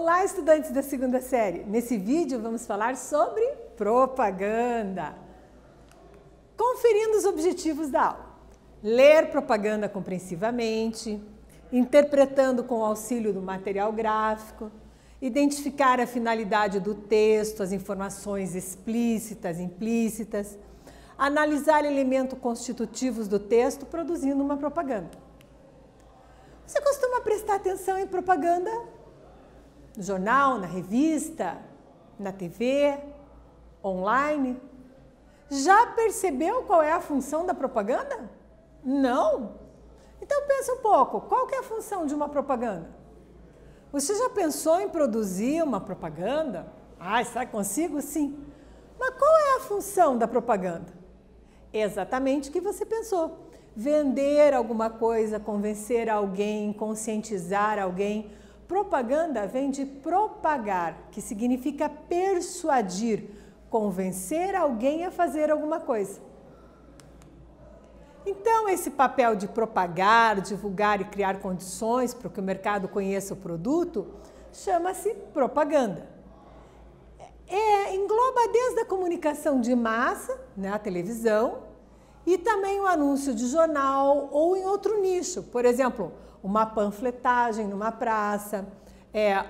Olá, estudantes da segunda série! Nesse vídeo vamos falar sobre propaganda. Conferindo os objetivos da aula. Ler propaganda compreensivamente, interpretando com o auxílio do material gráfico, identificar a finalidade do texto, as informações explícitas, implícitas, analisar elementos constitutivos do texto produzindo uma propaganda. Você costuma prestar atenção em propaganda? No jornal, na revista, na TV, online? Já percebeu qual é a função da propaganda? Não? Então pensa um pouco, qual que é a função de uma propaganda? Você já pensou em produzir uma propaganda? Será que consigo? Sim. Mas qual é a função da propaganda? Exatamente o que você pensou. Vender alguma coisa, convencer alguém, conscientizar alguém. Propaganda vem de propagar, que significa persuadir, convencer alguém a fazer alguma coisa. Então, esse papel de propagar, divulgar e criar condições para que o mercado conheça o produto, chama-se propaganda. Engloba desde a comunicação de massa, né, a televisão, e também o anúncio de jornal ou em outro nicho. Por exemplo, uma panfletagem numa praça,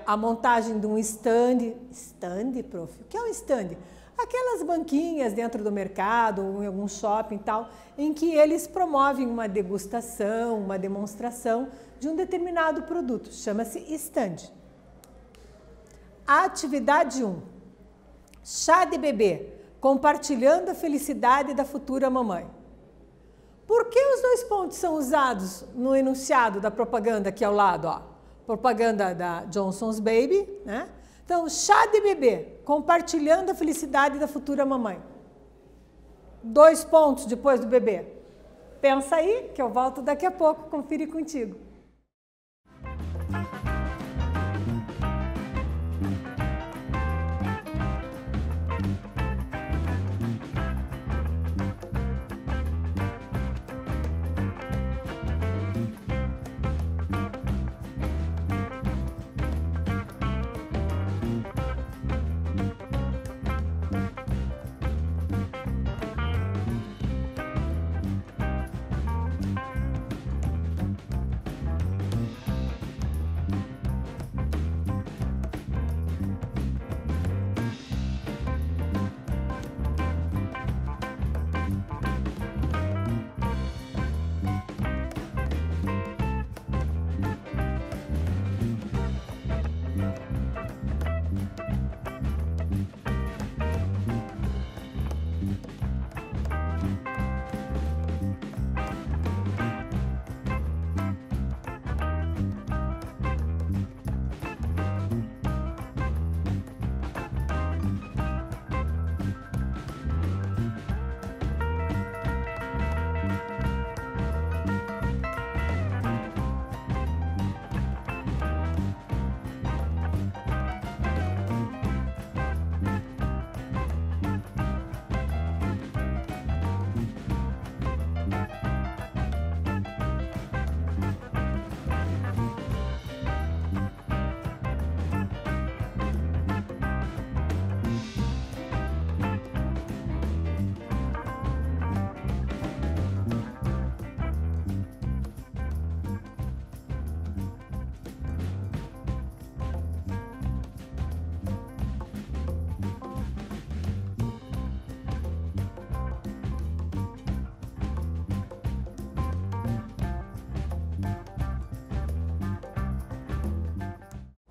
a montagem de um stand. Stand, prof? O que é um stand? Aquelas banquinhas dentro do mercado, ou em algum shopping e tal, em que eles promovem uma degustação, uma demonstração de um determinado produto. Chama-se stand. Atividade 1. Chá de bebê, compartilhando a felicidade da futura mamãe. Por que os dois pontos são usados no enunciado da propaganda aqui ao lado? Ó? Propaganda da Johnson's Baby, né? Então, chá de bebê, compartilhando a felicidade da futura mamãe. 2 pontos depois do bebê. Pensa aí, que eu volto daqui a pouco conferir contigo.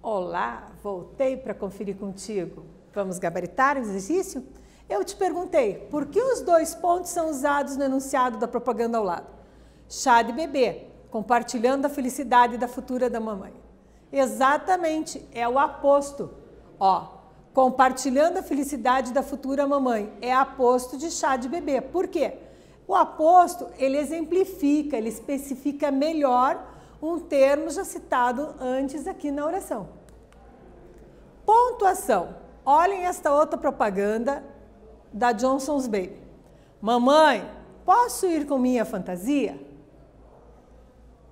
Olá, voltei para conferir contigo. Vamos gabaritar o exercício? Eu te perguntei, por que os 2 pontos são usados no enunciado da propaganda ao lado? Chá de bebê, compartilhando a felicidade da futura da mamãe. Exatamente, é o aposto. Compartilhando a felicidade da futura mamãe, é aposto de chá de bebê. Por quê? O aposto, ele exemplifica, ele especifica melhor um termo já citado antes aqui na oração. Pontuação. Olhem esta outra propaganda da Johnson's Baby. Mamãe, posso ir com minha fantasia?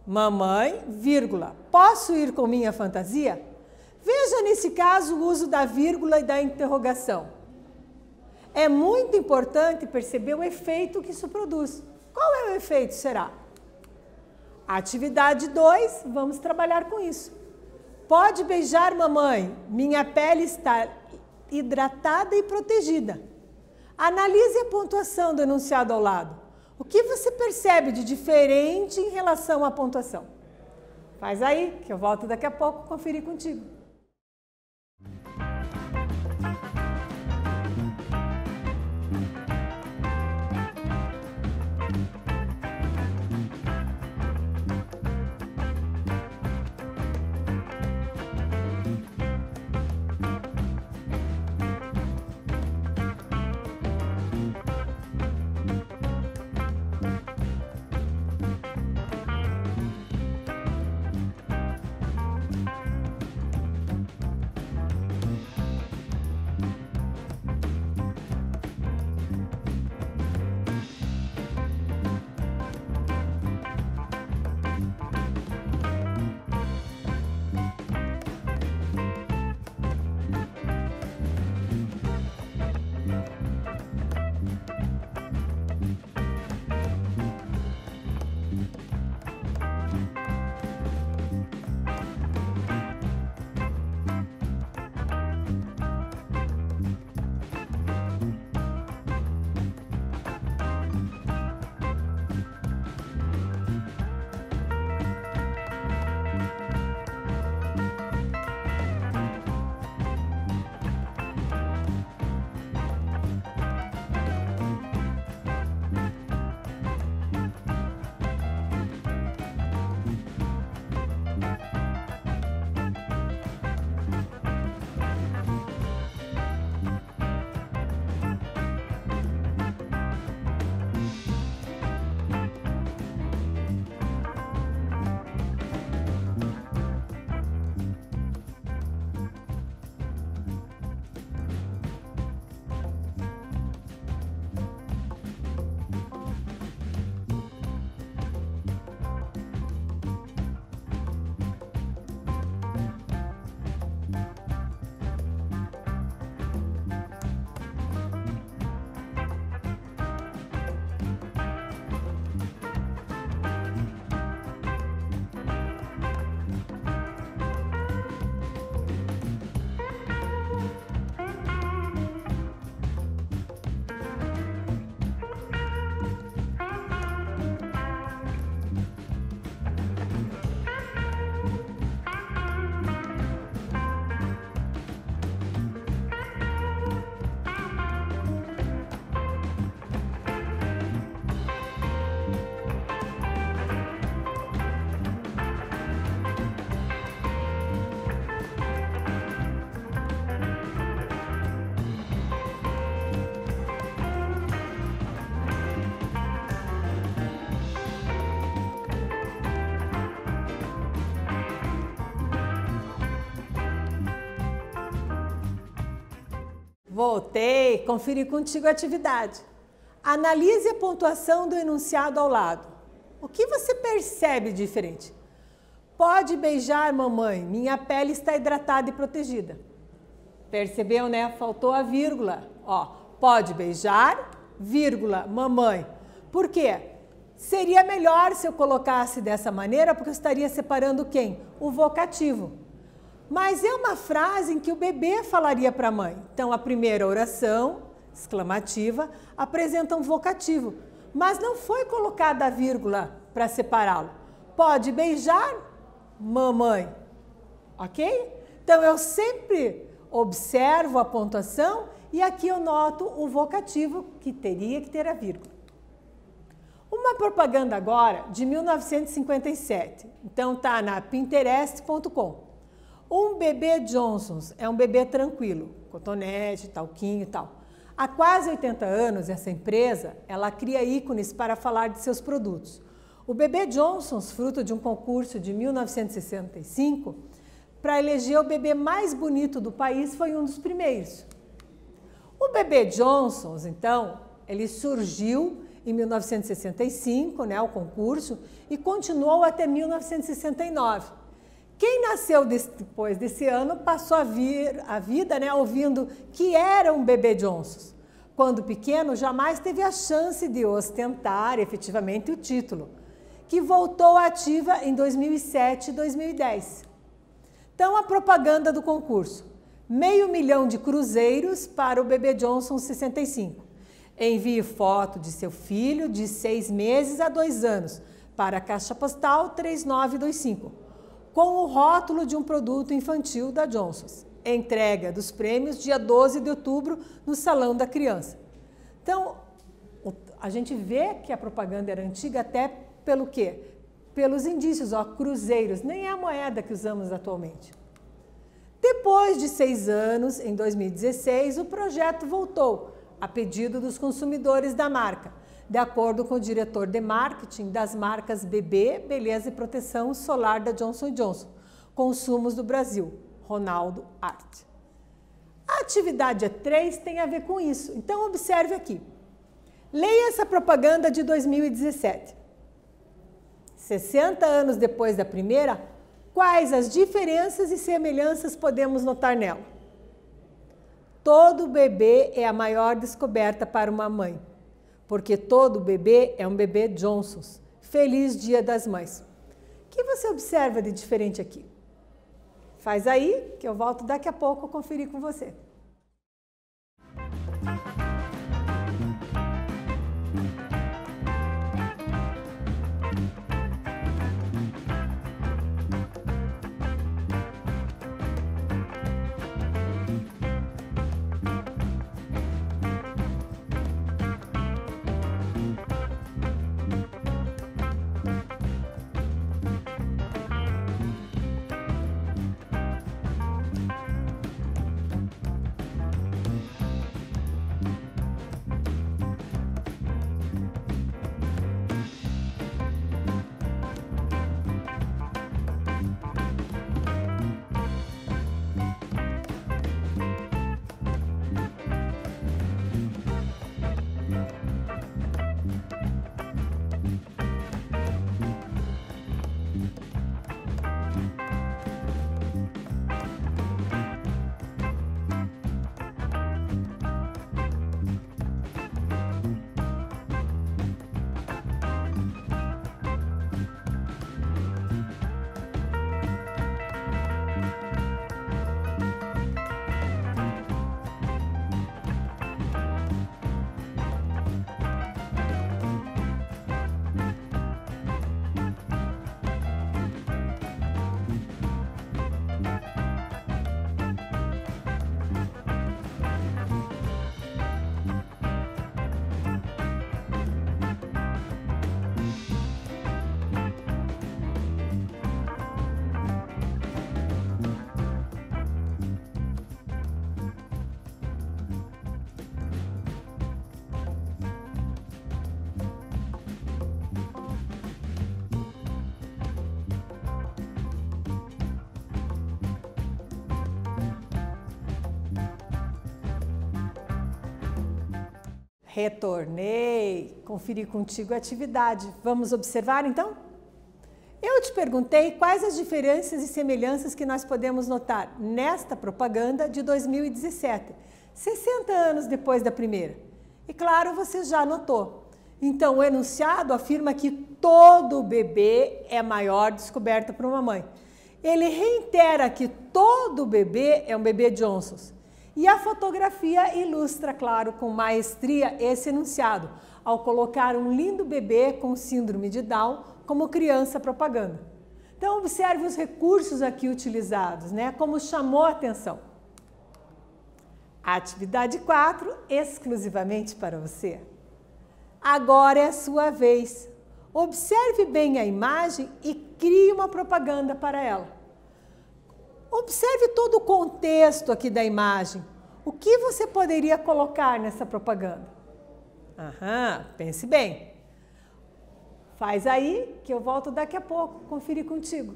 Mamãe, vírgula, posso ir com minha fantasia? Veja nesse caso o uso da vírgula e da interrogação. É muito importante perceber o efeito que isso produz. Qual é o efeito, será? Atividade 2, vamos trabalhar com isso. Pode beijar, mamãe, minha pele está hidratada e protegida. Analise a pontuação do enunciado ao lado. O que você percebe de diferente em relação à pontuação? Faz aí, que eu volto daqui a pouco conferir contigo. Voltei, conferi contigo a atividade. Analise a pontuação do enunciado ao lado. O que você percebe de diferente? Pode beijar, mamãe, minha pele está hidratada e protegida. Percebeu, né? Faltou a vírgula. Ó, pode beijar, vírgula, mamãe. Por quê? Seria melhor se eu colocasse dessa maneira, porque eu estaria separando quem? O vocativo. Mas é uma frase em que o bebê falaria para a mãe. Então, a primeira oração, exclamativa, apresenta um vocativo, mas não foi colocada a vírgula para separá-lo. Pode beijar, mamãe. Ok? Então, eu sempre observo a pontuação e aqui eu noto o vocativo que teria que ter a vírgula. Uma propaganda agora de 1957. Então, está na Pinterest.com. Um bebê Johnson's é um bebê tranquilo, cotonete, talquinho e tal. Há quase 80 anos, essa empresa, ela cria ícones para falar de seus produtos. O bebê Johnson's, fruto de um concurso de 1965, para eleger o bebê mais bonito do país, foi um dos primeiros. O bebê Johnson's, então, ele surgiu em 1965, né, o concurso, e continuou até 1969. Quem nasceu depois desse ano passou a vida, né, ouvindo que era um bebê Johnson's. Quando pequeno, jamais teve a chance de ostentar efetivamente o título, que voltou ativa em 2007 e 2010. Então, a propaganda do concurso. 500 mil de cruzeiros para o bebê Johnson 65. Envie foto de seu filho de 6 meses a 2 anos para a Caixa Postal 3925, com o rótulo de um produto infantil da Johnson's. Entrega dos prêmios dia 12 de outubro no Salão da Criança. Então, a gente vê que a propaganda era antiga até pelo quê? Pelos indícios, ó, cruzeiros, nem é a moeda que usamos atualmente. Depois de 6 anos, em 2016, o projeto voltou a pedido dos consumidores da marca, de acordo com o diretor de marketing das marcas Bebê, Beleza e Proteção Solar da Johnson & Johnson, Consumos do Brasil, Ronaldo Art. A atividade 3 tem a ver com isso, então observe aqui. Leia essa propaganda de 2017. 60 anos depois da primeira, quais as diferenças e semelhanças podemos notar nela? Todo bebê é a maior descoberta para uma mãe, porque todo bebê é um bebê Johnson's. Feliz Dia das Mães. O que você observa de diferente aqui? Faz aí, que eu volto daqui a pouco a conferir com você. Retornei, conferi contigo a atividade. Vamos observar então? Eu te perguntei quais as diferenças e semelhanças que nós podemos notar nesta propaganda de 2017, 60 anos depois da primeira. E claro, você já notou. Então, o enunciado afirma que todo bebê é a maior descoberta para uma mãe. Ele reitera que todo bebê é um bebê Johnson's. E a fotografia ilustra, claro, com maestria esse enunciado, ao colocar um lindo bebê com síndrome de Down como criança propaganda. Então, observe os recursos aqui utilizados, né? Como chamou a atenção. Atividade 4, exclusivamente para você. Agora é a sua vez. Observe bem a imagem e crie uma propaganda para ela. Observe todo o contexto aqui da imagem. O que você poderia colocar nessa propaganda? Pense bem. Faz aí que eu volto daqui a pouco conferir contigo.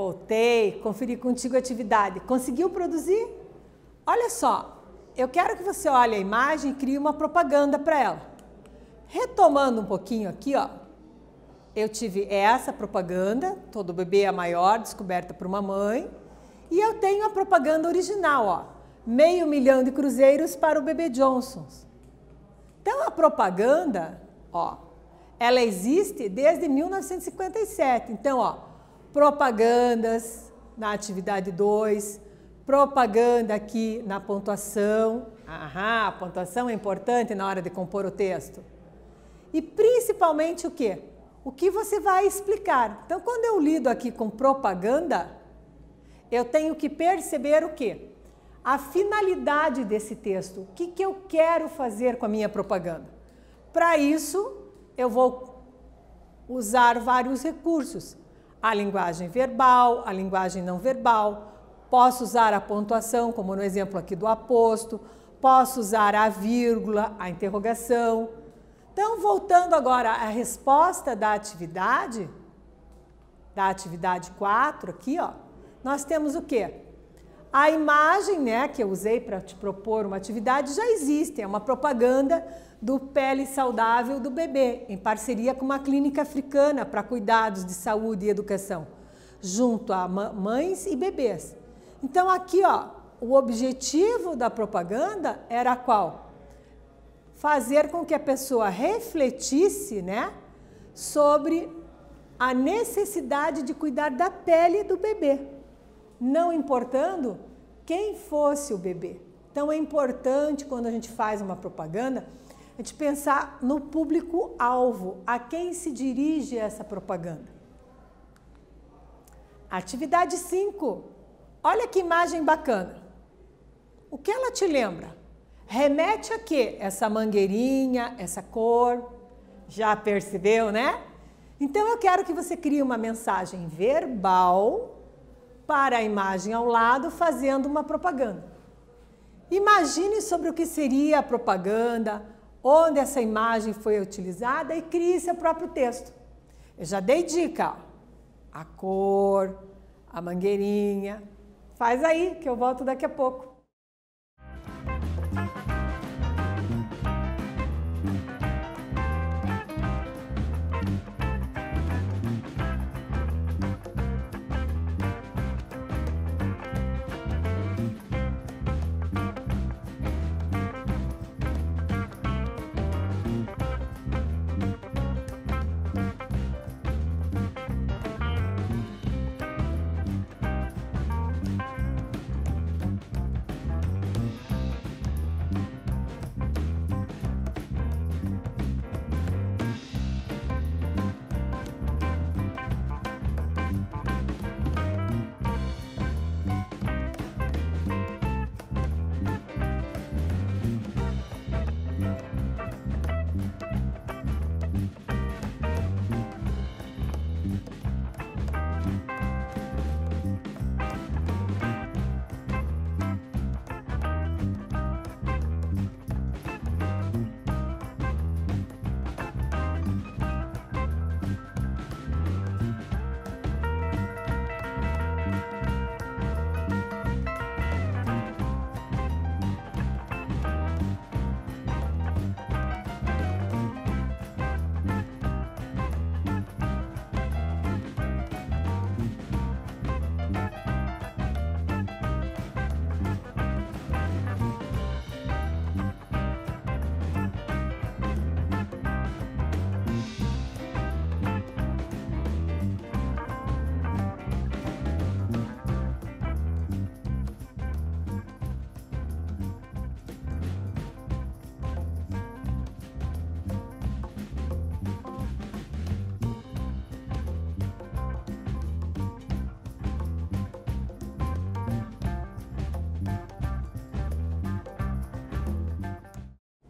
Voltei, conferi contigo a atividade. Conseguiu produzir? Olha só, eu quero que você olhe a imagem e crie uma propaganda para ela. Retomando um pouquinho aqui, ó, eu tive essa propaganda, todo bebê é maior, descoberta por uma mãe, e eu tenho a propaganda original, ó, 500 mil de cruzeiros para o bebê Johnson. Então a propaganda, ó, ela existe desde 1957. Então, ó, propagandas na atividade 2, propaganda aqui na pontuação. Aham, a pontuação é importante na hora de compor o texto. E principalmente o quê? O que você vai explicar. Então, quando eu lido aqui com propaganda, eu tenho que perceber o quê? A finalidade desse texto. O que eu quero fazer com a minha propaganda? Para isso, eu vou usar vários recursos. A linguagem verbal, a linguagem não verbal. Posso usar a pontuação, como no exemplo aqui do aposto. Posso usar a vírgula, a interrogação. Então, voltando agora à resposta da atividade 4 aqui, ó, nós temos o quê? A imagem, né, que eu usei para te propor uma atividade já existe, é uma propaganda do Pele Saudável do Bebê, em parceria com uma clínica africana para cuidados de saúde e educação, junto a mães e bebês. Então, aqui, ó, o objetivo da propaganda era qual? Fazer com que a pessoa refletisse, né, sobre a necessidade de cuidar da pele do bebê, não importando quem fosse o bebê. Então é importante, quando a gente faz uma propaganda, a gente pensar no público-alvo, a quem se dirige essa propaganda. Atividade 5. Olha que imagem bacana. O que ela te lembra? Remete a quê? Essa mangueirinha, essa cor. Já percebeu, né? Então eu quero que você crie uma mensagem verbal para a imagem ao lado, fazendo uma propaganda. Imagine sobre o que seria a propaganda, onde essa imagem foi utilizada e crie seu próprio texto. Eu já dei dica, ó. A cor, a mangueirinha. Faz aí, que eu volto daqui a pouco.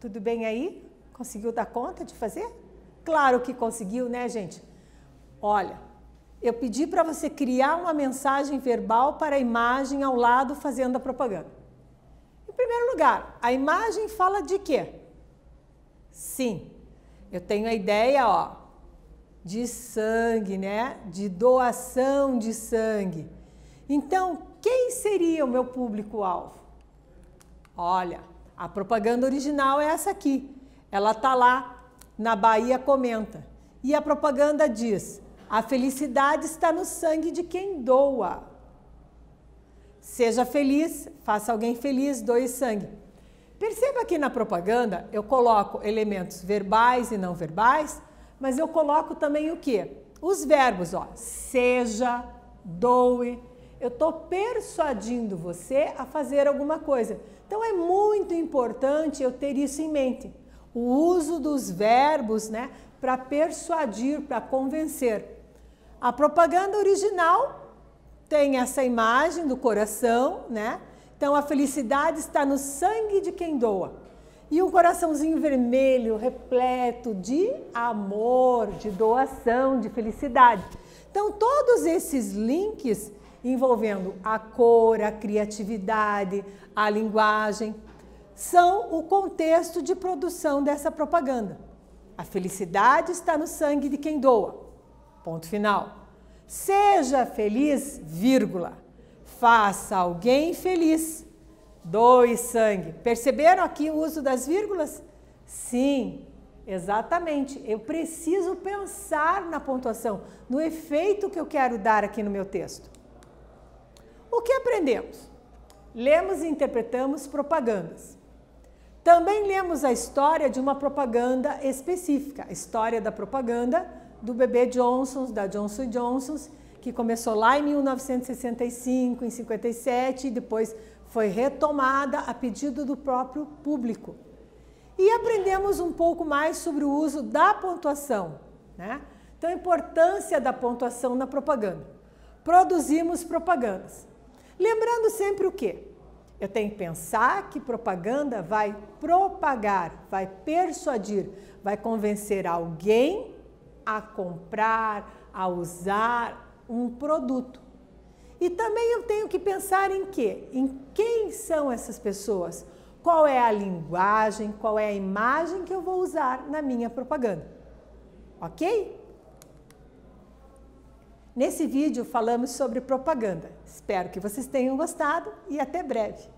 Tudo bem aí? Conseguiu dar conta de fazer? Claro que conseguiu, né, gente? Olha, eu pedi para você criar uma mensagem verbal para a imagem ao lado fazendo a propaganda. Em primeiro lugar, a imagem fala de quê? Sim, eu tenho a ideia, ó, de sangue, né? De doação de sangue. Então, quem seria o meu público-alvo? Olha, a propaganda original é essa aqui. Ela tá lá na Bahia Comenta. E a propaganda diz: a felicidade está no sangue de quem doa. Seja feliz, faça alguém feliz, doe sangue. Perceba que na propaganda eu coloco elementos verbais e não verbais, mas eu coloco também o quê? Os verbos, ó. Seja, doe. Eu estou persuadindo você a fazer alguma coisa. Então é muito importante eu ter isso em mente. O uso dos verbos, né, para persuadir, para convencer. A propaganda original tem essa imagem do coração, né? Então a felicidade está no sangue de quem doa. E um coraçãozinho vermelho, repleto de amor, de doação, de felicidade. Então todos esses links envolvendo a cor, a criatividade, a linguagem, são o contexto de produção dessa propaganda. A felicidade está no sangue de quem doa. Ponto final. Seja feliz, vírgula. Faça alguém feliz. Doe sangue. Perceberam aqui o uso das vírgulas? Sim, exatamente. Eu preciso pensar na pontuação, no efeito que eu quero dar aqui no meu texto. O que aprendemos? Lemos e interpretamos propagandas. Também lemos a história de uma propaganda específica, a história da propaganda do bebê Johnson, da Johnson & Johnson, que começou lá em 1965, em 57, e depois foi retomada a pedido do próprio público. E aprendemos um pouco mais sobre o uso da pontuação, né? Então, a importância da pontuação na propaganda. Produzimos propagandas. Lembrando sempre o quê? Eu tenho que pensar que propaganda vai propagar, vai persuadir, vai convencer alguém a comprar, a usar um produto. E também eu tenho que pensar em quê? Em quem são essas pessoas? Qual é a linguagem, qual é a imagem que eu vou usar na minha propaganda? Ok? Nesse vídeo falamos sobre propaganda. Espero que vocês tenham gostado e até breve.